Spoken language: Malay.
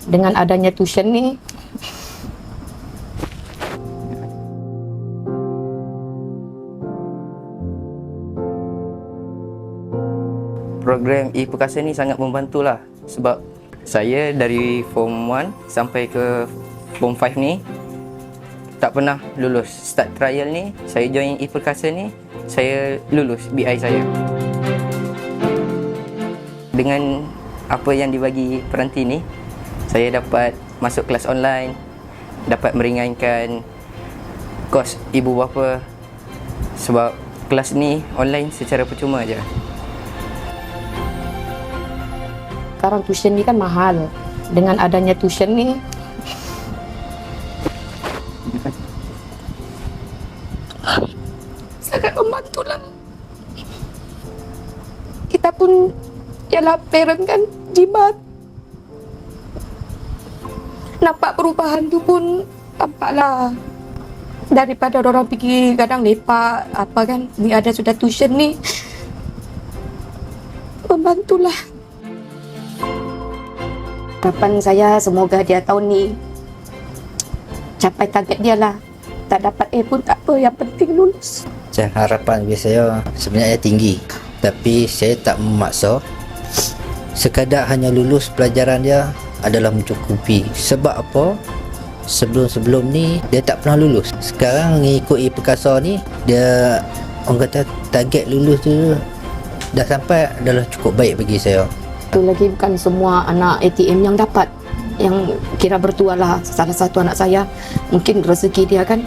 dengan adanya tuition ni. Program e-Perkasa ni sangat membantulah sebab saya dari Form 1 sampai ke Form 5 ni tak pernah lulus. Start trial ni, saya join e-Perkasa ni, saya lulus BI saya. Dengan apa yang dibagi peranti ni, saya dapat masuk kelas online, dapat meringankan kos ibu bapa sebab kelas ni online secara percuma je. Sekarang tuition ni kan mahal. Dengan adanya tuition ni, sangat membantulah. Kita pun ialah parent kan, jimat. Nampak perubahan tu pun nampaklah. Daripada orang pergi kadang lepak apa kan, ni ada sudah tuition ni, membantulah. Harapan saya semoga dia tahun ni capai target dia lah. Tak dapat A pun tak apa, yang penting lulus. Harapan bagi saya sebenarnya tinggi, tapi saya tak memaksa. Sekadar hanya lulus pelajaran dia adalah mencukupi. Sebab apa? Sebelum-sebelum ni dia tak pernah lulus. Sekarang mengikut e-Perkasa ni, dia orang kata target lulus tu dah sampai, adalah cukup baik bagi saya. Itu lagi bukan semua anak ATM yang dapat. Yang kira bertuah lah, salah satu anak saya mungkin rezeki dia kan